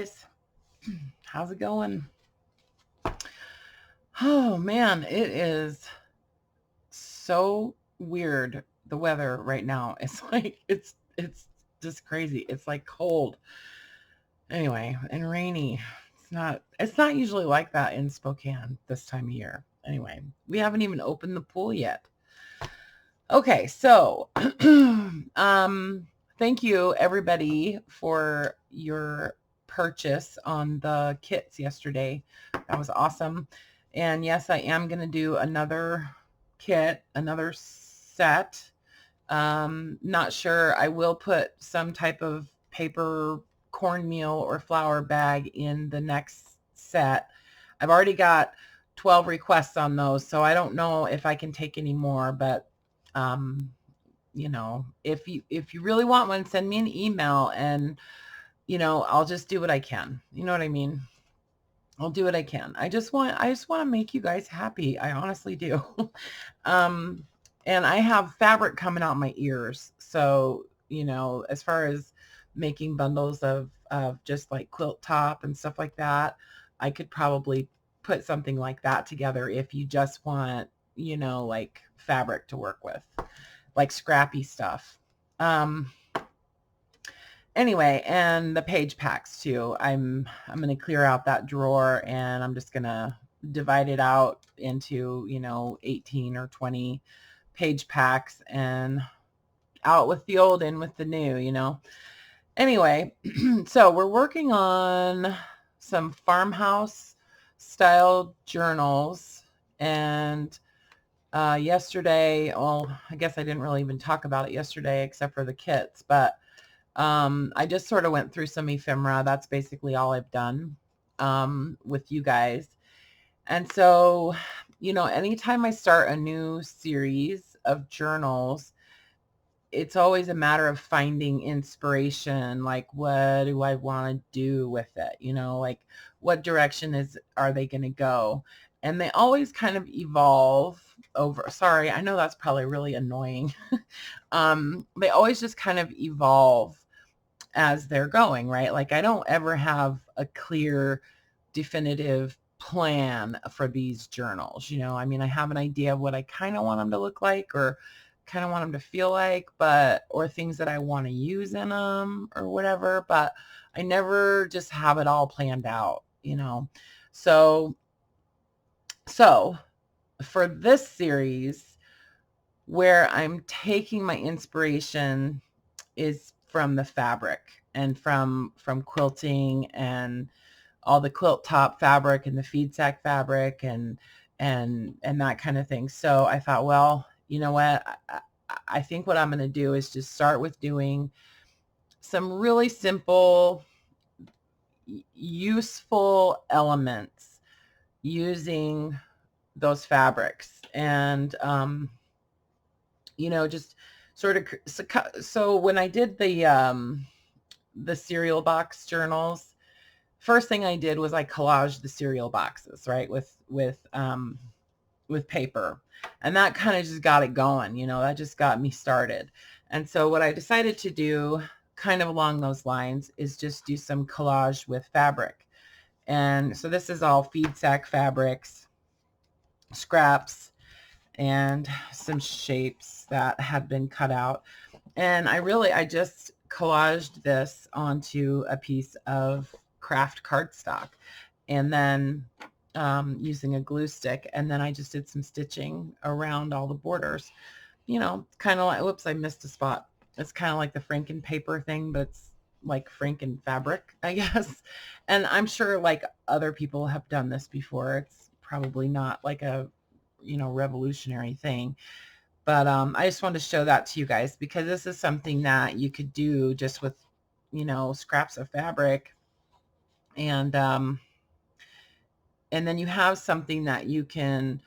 guys. How's it going? Oh man, it is so weird, the weather right now. It's like it's just crazy. It's like cold. Anyway, and rainy. It's not usually like that in Spokane this time of year. Anyway, we haven't even opened the pool yet. Okay, so thank you everybody for your purchase on the kits yesterday. That was awesome. And yes, I am going to do another kit, another set. Not sure. I will put some type of paper cornmeal or flour bag in the next set. I've already got 12 requests on those, so I don't know if I can take any more, but if you really want one, send me an email and I'll just do what I can. You know what I mean? I'll do what I can. I just want to make you guys happy. I honestly do. And I have fabric coming out my ears. So, as far as making bundles of just like quilt top and stuff like that, I could probably put something like that together if you just want, like fabric to work with, like scrappy stuff. Anyway, and the page packs too. I'm going to clear out that drawer and I'm just going to divide it out into, 18 or 20 page packs and out with the old, in with the new. Anyway, so we're working on some farmhouse style journals. And yesterday, well, I guess I didn't really even talk about it yesterday except for the kits, but I just sort of went through some ephemera. That's basically all I've done with you guys. And so, anytime I start a new series of journals, it's always a matter of finding inspiration. Like, what do I want to do with it? Like what direction are they going to go? And they always kind of evolve over. Sorry, I know that's probably really annoying. They always just kind of evolve as they're going, right? Like I don't ever have a clear, definitive plan for these journals. I mean, I have an idea of what I kind of want them to look like or kind of want them to feel like, or things that I want to use in them or whatever, but I never just have it all planned out, So for this series, where I'm taking my inspiration is from the fabric and from quilting and all the quilt top fabric and the feed sack fabric and that kind of thing. So I thought, well, you know what? I think what I'm going to do is just start with doing some really simple, useful elements using those fabrics and, just sort of, so when I did the cereal box journals, first thing I did was I collaged the cereal boxes, right, with paper, and that kind of just got it going. That just got me started. And so what I decided to do, kind of along those lines, is just do some collage with fabric. And so this is all feed sack fabrics, scraps, and some shapes that had been cut out. And I just collaged this onto a piece of craft cardstock, and then using a glue stick, and then I just did some stitching around all the borders. Kind of like, whoops, I missed a spot. It's kind of like the Franken paper thing, but it's like Franken fabric, I guess. And I'm sure like other people have done this before. It's probably not like a revolutionary thing, but I just wanted to show that to you guys because this is something that you could do just with scraps of fabric, and then you have something that you can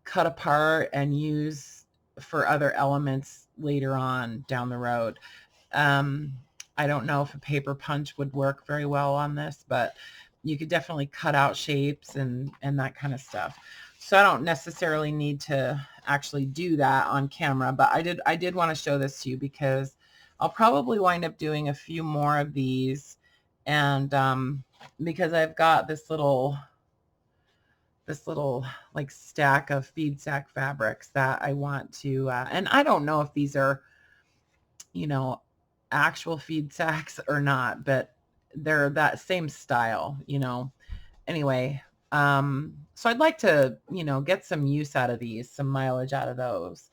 cut apart and use for other elements later on down the road. I don't know if a paper punch would work very well on this, but you could definitely cut out shapes and that kind of stuff. So I don't necessarily need to actually do that on camera, but I did want to show this to you because I'll probably wind up doing a few more of these, and because I've got this little like stack of feed sack fabrics that I want to, and I don't know if these are, you know, actual feed sacks or not, but they're that same style, you know. Anyway, so I'd like to, you know, get some use out of these, some mileage out of those.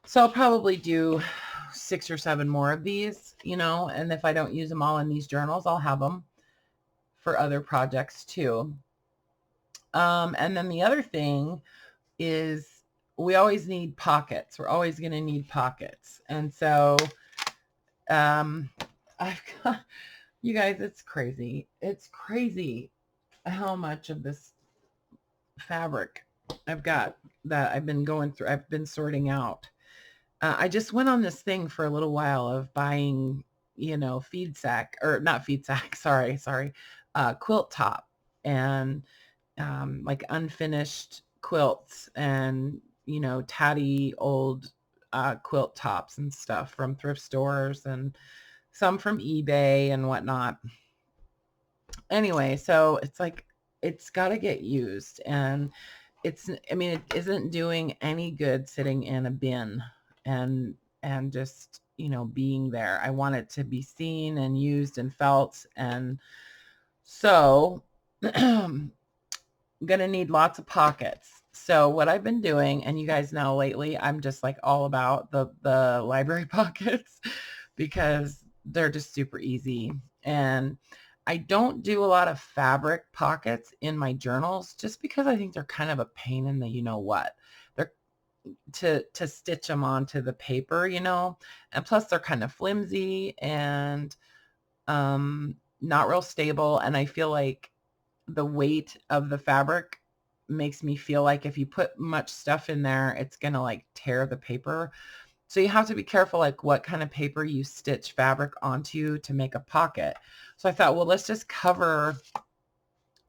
So I'll probably do 6 or 7 more of these, you know, and if I don't use them all in these journals, I'll have them for other projects too. And then the other thing is we always need pockets. We're always going to need pockets. And so I've got, you guys, it's crazy. It's crazy how much of this fabric I've got that I've been going through. I've been sorting out. I just went on this thing for a little while of buying, you know, feed sack, or not feed sack, sorry, quilt top, and like unfinished quilts, and, you know, tatty old quilt tops and stuff from thrift stores, and some from eBay and whatnot. Anyway, so it's like, it's got to get used, and I mean, it isn't doing any good sitting in a bin and just, you know, being there. I want it to be seen and used and felt. And so I'm gonna need lots of pockets. So what I've been doing, and you guys know lately, I'm just like all about the library pockets because they're just super easy. And I don't do a lot of fabric pockets in my journals just because I think they're kind of a pain in the, you know what. They're to stitch them onto the paper, you know, and plus they're kind of flimsy and not real stable. And I feel like the weight of the fabric makes me feel like if you put much stuff in there, it's going to like tear the paper. So you have to be careful, like what kind of paper you stitch fabric onto to make a pocket. So I thought, well, let's just cover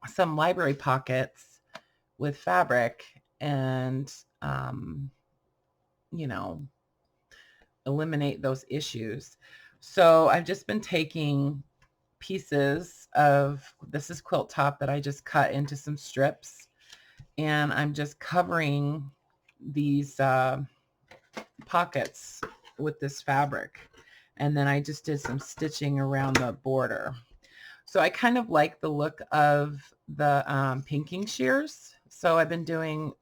some library pockets with fabric and, you know, eliminate those issues. So I've just been taking pieces of, this is quilt top that I just cut into some strips, and I'm just covering these pockets with this fabric, and then I just did some stitching around the border. So I kind of like the look of the pinking shears. So I've been doing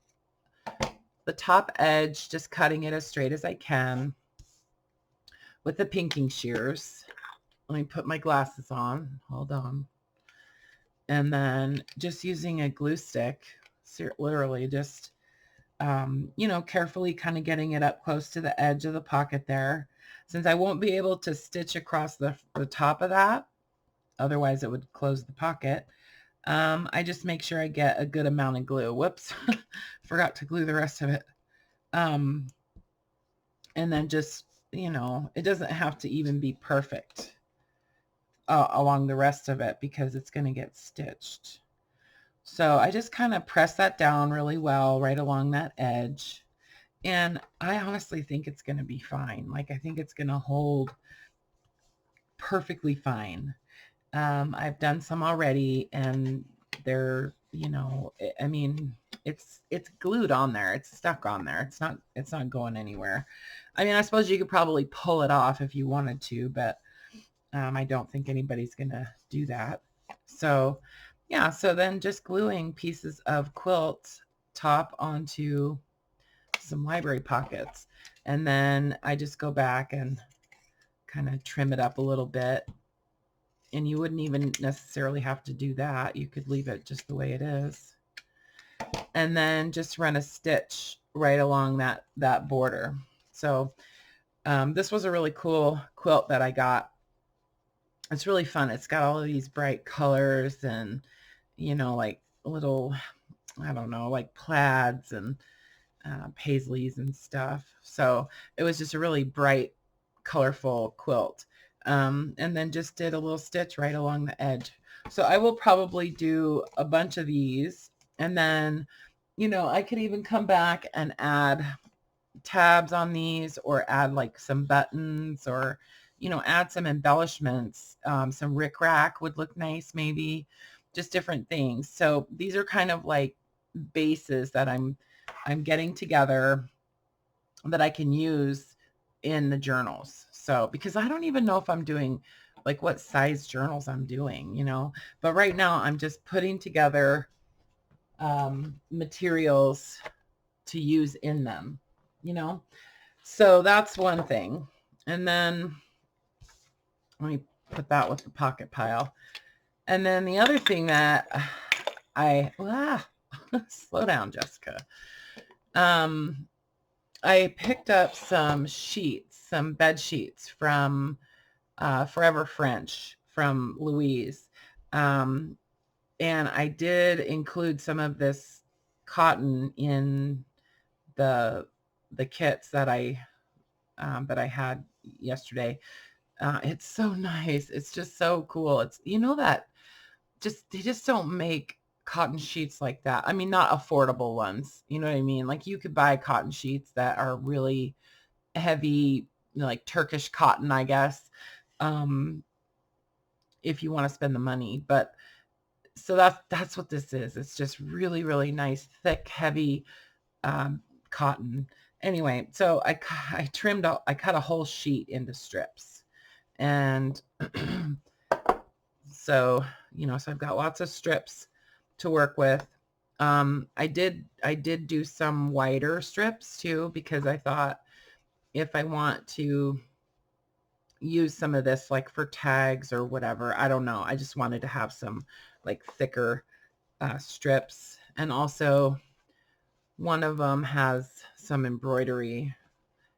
the top edge, just cutting it as straight as I can with the pinking shears. Let me put my glasses on. Hold on. And then just using a glue stick, literally just, you know, carefully kind of getting it up close to the edge of the pocket there. Since I won't be able to stitch across the top of that, otherwise it would close the pocket. I just make sure I get a good amount of glue. Whoops, forgot to glue the rest of it. And then just, you know, it doesn't have to even be perfect along the rest of it because it's going to get stitched. So I just kind of press that down really well right along that edge. And I honestly think it's going to be fine. Like, I think it's going to hold perfectly fine. I've done some already, and they're, you know, I mean, it's glued on there. It's stuck on there. It's not going anywhere. I mean, I suppose you could probably pull it off if you wanted to, but I don't think anybody's going to do that. So yeah, so then just gluing pieces of quilt top onto some library pockets. And then I just go back and kind of trim it up a little bit. And you wouldn't even necessarily have to do that. You could leave it just the way it is. And then just run a stitch right along that border. So this was a really cool quilt that I got. It's really fun. It's got all of these bright colors and, you know, like little, I don't know, like plaids and paisleys and stuff. So it was just a really bright, colorful quilt. And then just did a little stitch right along the edge. So I will probably do a bunch of these, and then, you know, I could even come back and add tabs on these, or add like some buttons, or, you know, add some embellishments. Some rickrack would look nice, maybe, just different things. So these are kind of like bases that I'm getting together that I can use in the journals. So, because I don't even know if I'm doing like what size journals I'm doing, you know, but right now I'm just putting together materials to use in them, you know. So that's one thing. And then let me put that with the pocket pile. And then the other thing that slow down, Jessica. I picked up some sheets, some bed sheets from Forever French from Louise. And I did include some of this cotton in the kits that I had yesterday. It's so nice. It's just so cool. It's, you know, that they just don't make cotton sheets like that. I mean, not affordable ones. You know what I mean? Like, you could buy cotton sheets that are really heavy, you know, like Turkish cotton, I guess, if you want to spend the money. But so that's what this is. It's just really, really nice, thick, heavy cotton. Anyway, so I cut a whole sheet into strips. And so, you know, so I've got lots of strips to work with. I did do some wider strips too, because I thought if I want to use some of this like for tags or whatever, I don't know. I just wanted to have some like thicker strips. And also one of them has some embroidery.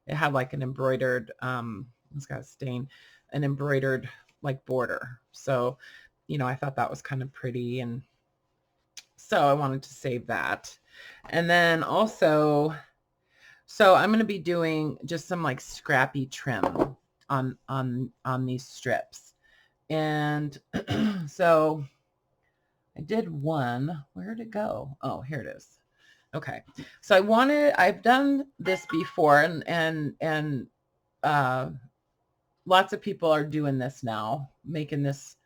It had like an embroidered, it's got a stain, an embroidered like border. So, you know, I thought that was kind of pretty. And so I wanted to save that. And then also, so I'm going to be doing just some like scrappy trim on these strips. And so I did one. Where'd it go? Oh, here it is. Okay. So I've done this before, and lots of people are doing this now, making this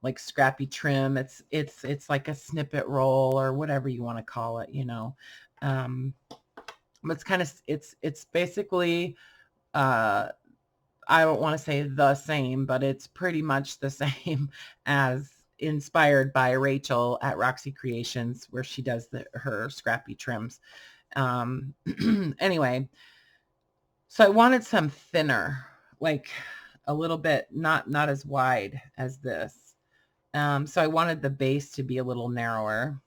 like scrappy trim. It's like a snippet roll or whatever you want to call it, you know. It's kind of, it's basically, I don't want to say the same, but it's pretty much the same as inspired by Rachel at Roxy Creations, where she does her scrappy trims. Anyway, so I wanted some thinner, like a little bit, not as wide as this. So I wanted the base to be a little narrower.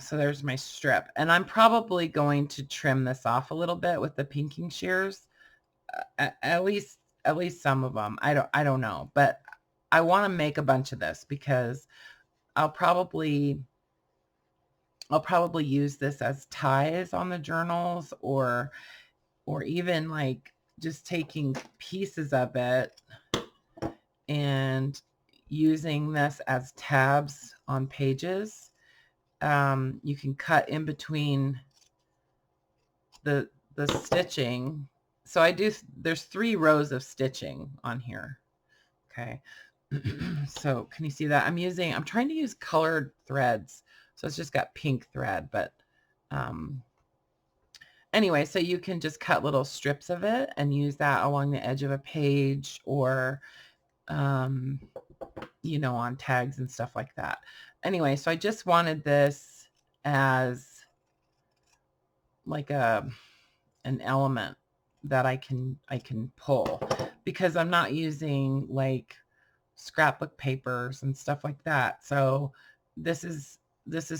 So there's my strip, and I'm probably going to trim this off a little bit with the pinking shears. At least some of them. I don't know, but I want to make a bunch of this because I'll probably use this as ties on the journals, or even like just taking pieces of it and using this as tabs on pages. You can cut in between the stitching. So there's 3 rows of stitching on here. Okay. So can you see that? I'm trying to use colored threads. So it's just got pink thread, but anyway, so you can just cut little strips of it and use that along the edge of a page, or, you know, on tags and stuff like that. Anyway, so I just wanted this as like an element that I can pull, because I'm not using like scrapbook papers and stuff like that. So this is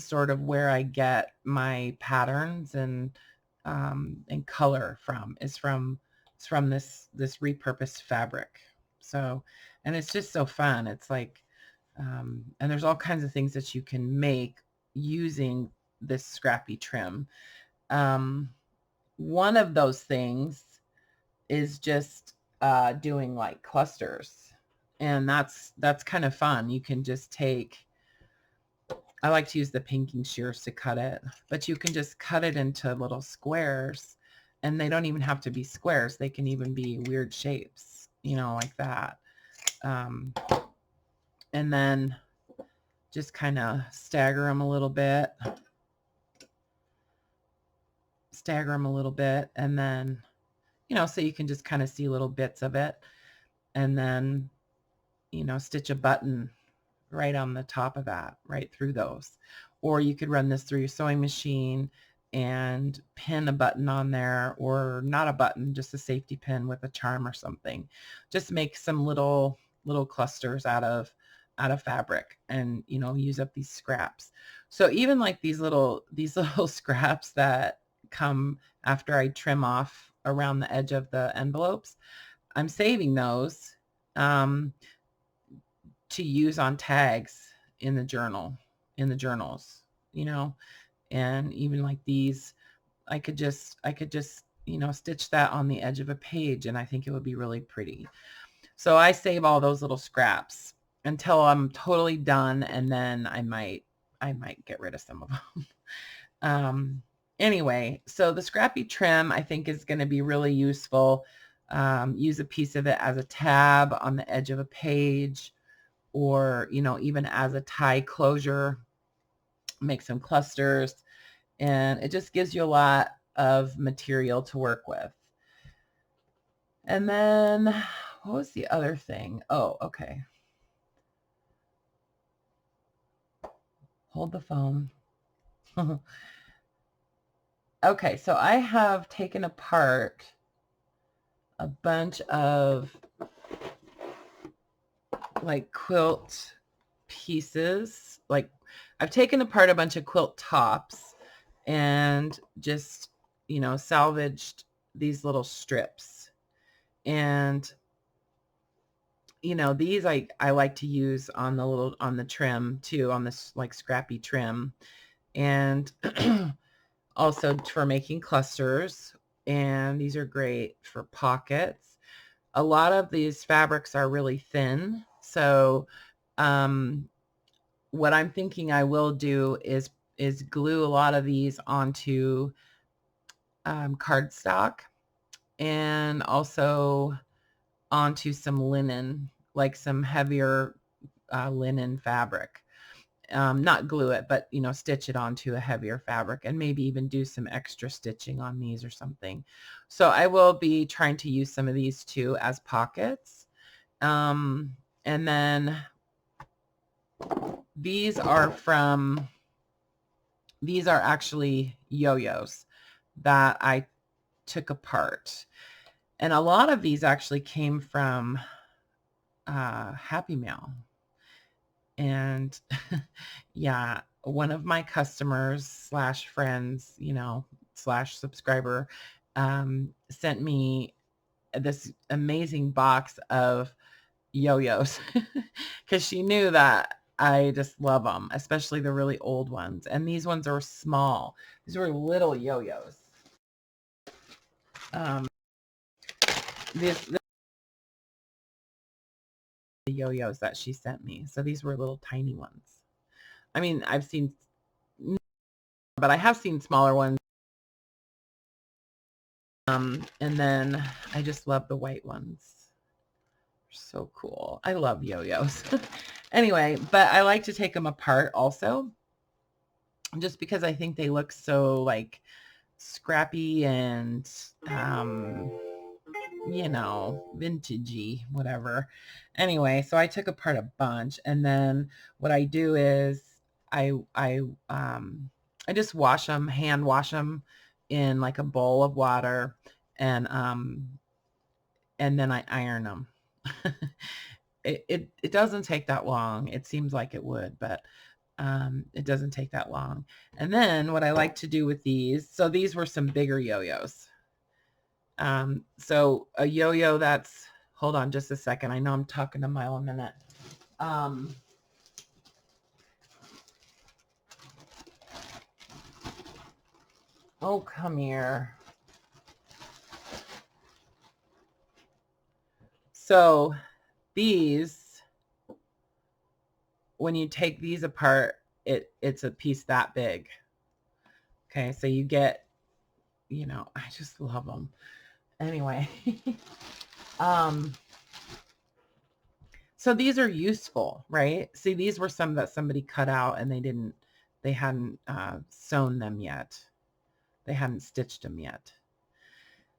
sort of where I get my patterns and color from. It's from this repurposed fabric. So, and it's just so fun. It's like, and there's all kinds of things that you can make using this scrappy trim. One of those things is just doing like clusters, and that's kind of fun. You can just take, I like to use the pinking shears to cut it, but you can just cut it into little squares And they don't even have to be squares. They can even be weird shapes, you know, like that. And then just kind of stagger them a little bit. Stagger them a little bit. And then, you know, so you can just kind of see little bits of it. And then, you know, stitch a button right on the top of that, right through those. Or you could run this through your sewing machine and pin a button on there, or not a button, just a safety pin with a charm or something. Just make some little clusters out of fabric, and, you know, use up these scraps. So even like these little scraps that come after I trim off around the edge of the envelopes, I'm saving those to use on tags in the journals, you know. And even like these, I could just, you know, stitch that on the edge of a page, and I think it would be really pretty. So I save all those little scraps until I'm totally done, and then I might get rid of some of them. Anyway, so the Scrappy Trim I think is going to be really useful. Use a piece of it as a tab on the edge of a page, or, you know, even as a tie closure. Make some clusters, and it just gives you a lot of material to work with. And then what was the other thing? Oh, okay. Hold the phone. Okay, so I have taken apart a bunch of like quilt pieces. Like, I've taken apart a bunch of quilt tops and just, you know, salvaged these little strips. And, you know, these I like to use on the trim too, on this like Scrappy Trim, and also for making clusters. And these are great for pockets. A lot of these fabrics are really thin, so what I'm thinking I will do is glue a lot of these onto cardstock, and also onto some linen, like some heavier linen fabric. Not glue it, but, you know, stitch it onto a heavier fabric, and maybe even do some extra stitching on these or something. So I will be trying to use some of these too as pockets. And then these are actually Yoyos that I took apart. And a lot of these actually came from Happy Mail. And yeah, one of my customers slash friends, you know, slash subscriber, sent me this amazing box of Yoyos because she knew that I just love them, especially the really old ones. And these ones are small. These were little Yoyos. The Yoyos that she sent me. So these were little tiny ones. I mean, I've seen, but I have seen smaller ones. And then I just love the white ones. They're so cool. I love Yoyos. Anyway, but I like to take them apart also, just because I think they look so like scrappy and you know, vintagey, whatever. Anyway, so I took apart a bunch, and then what I do is I just wash them, hand wash them in like a bowl of water, and then I iron them. It doesn't take that long. It seems like it would, but it doesn't take that long. And then what I like to do with these, so these were some bigger Yoyos. So a Yoyo that's, hold on just a second. I know I'm talking a mile a minute. Oh, come here. So these, when you take these apart, it's a piece that big. Okay, so you get you know, I just love them. Anyway, so these are useful, right? See, these were some that somebody cut out and they hadn't sewn them yet. They hadn't stitched them yet.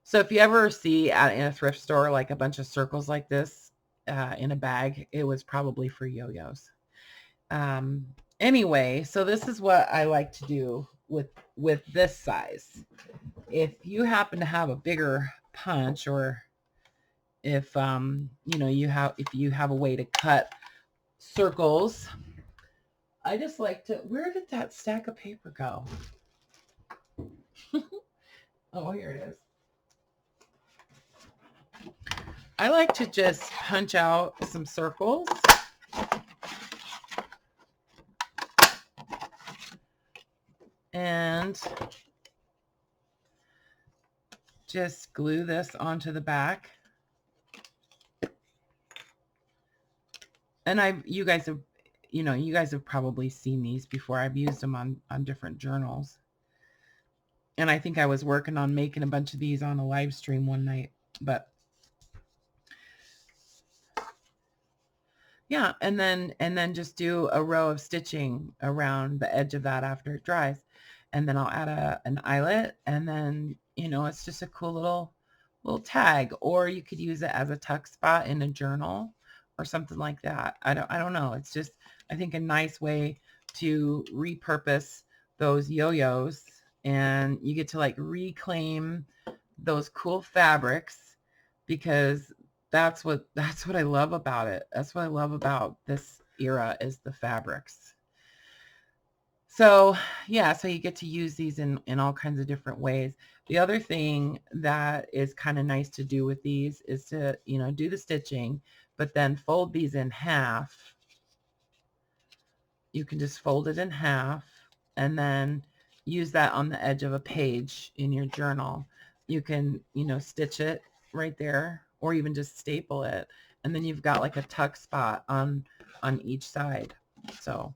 So if you ever see in a thrift store, like a bunch of circles like this in a bag, it was probably for yo-yos. Anyway, so this is what I like to do with this size. If you happen to have a bigger punch, or if you know, if you have a way to cut circles, I just like to, where did that stack of paper go? Oh, here it is. I like to just punch out some circles. And just glue this onto the back. And you guys have probably seen these before. I've used them on different journals. And I think I was working on making a bunch of these on a live stream one night, but yeah, and then just do a row of stitching around the edge of that after it dries. And then I'll add an eyelet, and then, you know, it's just a cool little tag, or you could use it as a tuck spot in a journal or something like that. I don't know. It's just, I think, a nice way to repurpose those yo-yos, and you get to like reclaim those cool fabrics, because that's what I love about it. That's what I love about this era, is the fabrics. So yeah, so you get to use these in all kinds of different ways. The other thing that is kind of nice to do with these is to, you know, do the stitching, but then fold these in half. You can just fold it in half and then use that on the edge of a page in your journal. You can, you know, stitch it right there, or even just staple it, and then you've got like a tuck spot on each side. So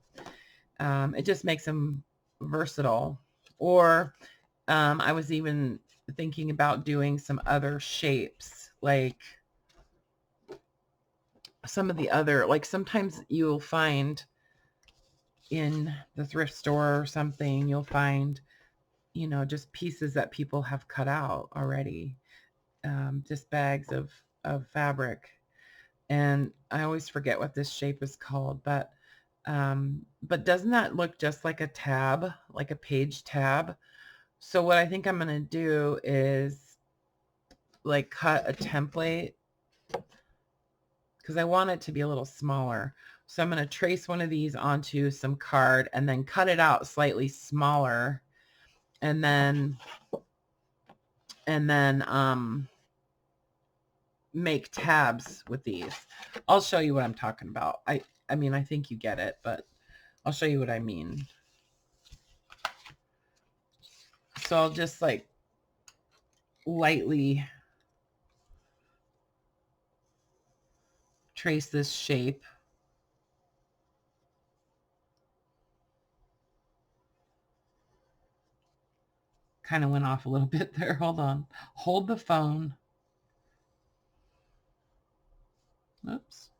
it just makes them versatile. Or I was even thinking about doing some other shapes, like some of the other, like sometimes you'll find in the thrift store or something, you'll find, you know, just pieces that people have cut out already, just bags of fabric. And I always forget what this shape is called, but doesn't that look just like a tab, like a page tab? So what I think I'm going to do is like cut a template, because I want it to be a little smaller. So I'm going to trace one of these onto some card and then cut it out slightly smaller, and then make tabs with these. I'll show you what I'm talking about. I mean, I think you get it, but I'll show you what I mean. So I'll just like lightly trace this shape. Kind of went off a little bit there. Hold on. Hold the phone. Oops.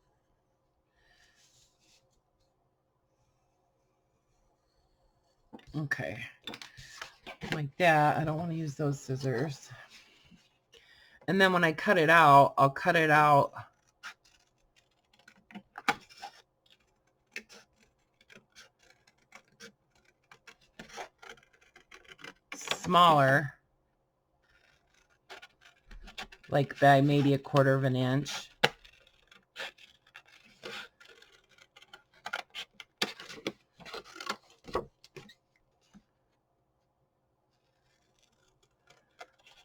Okay. Like that. I don't want to use those scissors. And then when I cut it out, I'll cut it out smaller, like by maybe 1/4 of an inch.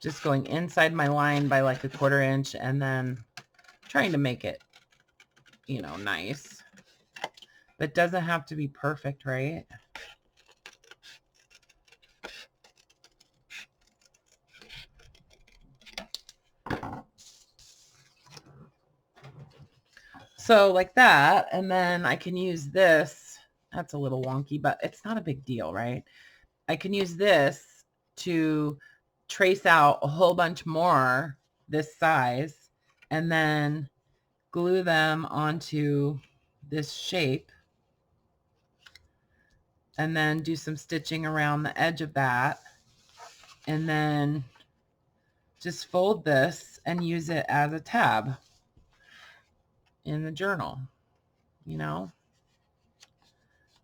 Just going inside my line by like 1/4 inch, and then trying to make it, you know, nice. But doesn't have to be perfect, right? So like that, and then I can use this. That's a little wonky, but it's not a big deal, right? I can use this to trace out a whole bunch more this size and then glue them onto this shape, and then do some stitching around the edge of that, and then just fold this and use it as a tab in the journal. You know,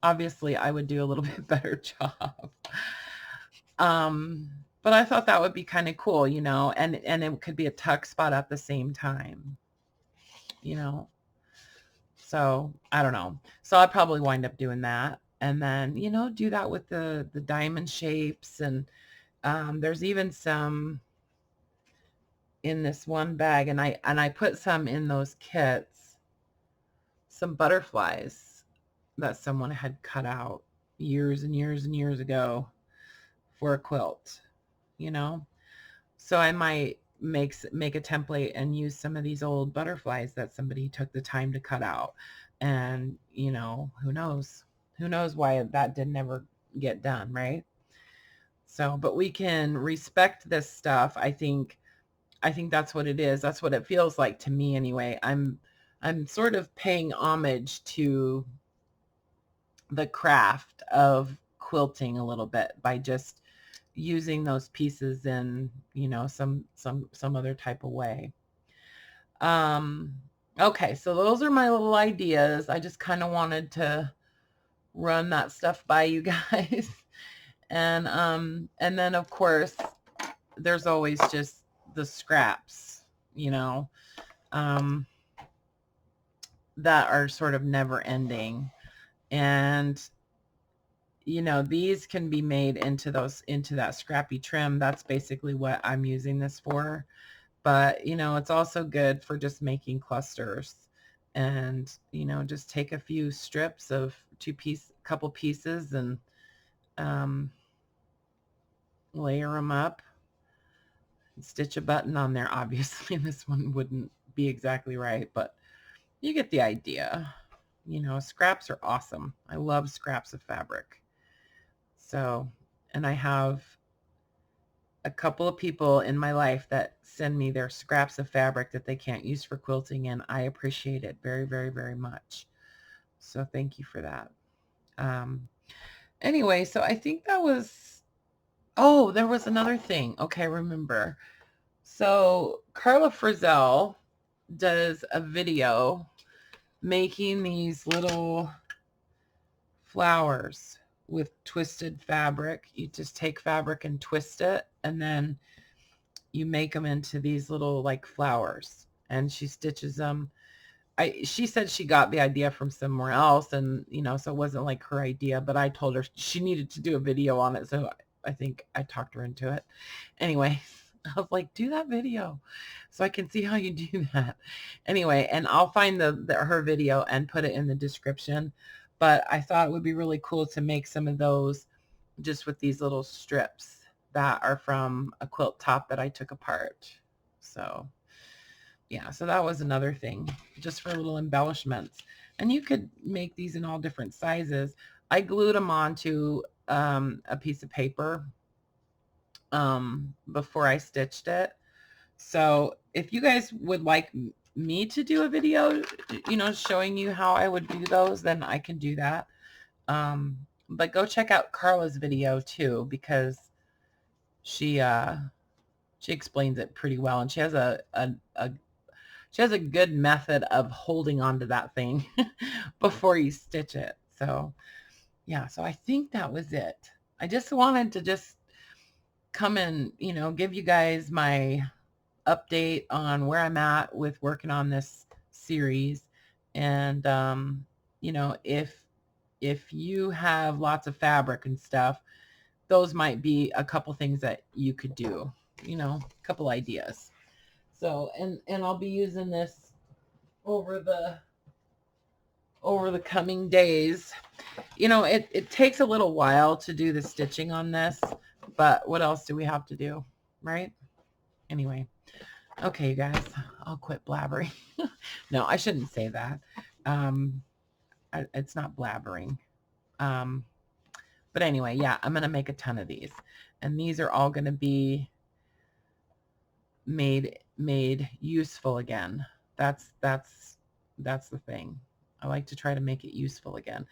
obviously I would do a little bit better job. But I thought that would be kind of cool, you know, and it could be a tuck spot at the same time, you know. So I don't know. So I'll probably wind up doing that. And then, you know, do that with the diamond shapes. And there's even some in this one bag, and I put some in those kits, some butterflies that someone had cut out years and years and years ago for a quilt, you know. So I might make a template and use some of these old butterflies that somebody took the time to cut out. And, you know, who knows why that didn't ever get done, right? So, but we can respect this stuff. I think that's what it is. That's what it feels like to me anyway. I'm sort of paying homage to the craft of quilting a little bit by just using those pieces in, you know, some other type of way. Okay, so those are my little ideas. I just kind of wanted to run that stuff by you guys. And then of course there's always just the scraps, you know, that are sort of never ending. And you know, these can be made into that scrappy trim. That's basically what I'm using this for. But, you know, it's also good for just making clusters. And, you know, just take a few strips of couple pieces and layer them up. Stitch a button on there. Obviously, this one wouldn't be exactly right, but you get the idea. You know, scraps are awesome. I love scraps of fabric. So, and I have a couple of people in my life that send me their scraps of fabric that they can't use for quilting, and I appreciate it very, very, very much. So thank you for that. Anyway, so I think that was, oh, there was another thing. Okay, remember. So Karla Frizzell does a video making these little flowers with twisted fabric. You just take fabric and twist it, and then you make them into these little like flowers, and she stitches them. She said she got the idea from somewhere else, and you know, so it wasn't like her idea, but I told her she needed to do a video on it, so I think I talked her into it. Anyway, I was like, do that video so I can see how you do that. Anyway, and I'll find her video and put it in the description. But I thought it would be really cool to make some of those just with these little strips that are from a quilt top that I took apart. So yeah, so that was another thing, just for little embellishments. And you could make these in all different sizes. I glued them onto a piece of paper before I stitched it. So if you guys would like me to do a video, you know, showing you how I would do those, then I can do that. But go check out Karla's video too, because she explains it pretty well, and she has a good method of holding onto that thing before you stitch it. So yeah, so I think that was it. I just wanted to just come and, you know, give you guys my update on where I'm at with working on this series. And you know, if you have lots of fabric and stuff, those might be a couple things that you could do, you know, a couple ideas. So, and I'll be using this over the coming days. You know, it takes a little while to do the stitching on this, but what else do we have to do, right? Anyway, okay, you guys, I'll quit blabbering. No, I shouldn't say that. It's not blabbering. But anyway, yeah, I'm going to make a ton of these. And these are all going to be made useful again. That's the thing. I like to try to make it useful again.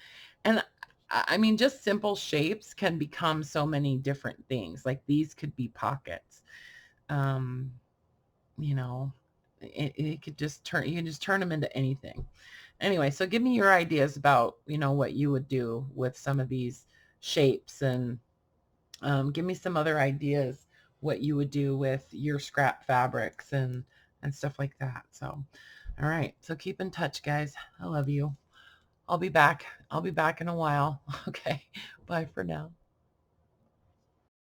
And I mean, just simple shapes can become so many different things. Like these could be pockets. Um, you know, it could just turn, you can just turn them into anything. Anyway, so give me your ideas about, what you would do with some of these shapes, and give me some other ideas what you would do with your scrap fabrics and stuff like that. So, all right. So keep in touch, guys. I love you. I'll be back. I'll be back in a while. Okay. Bye for now.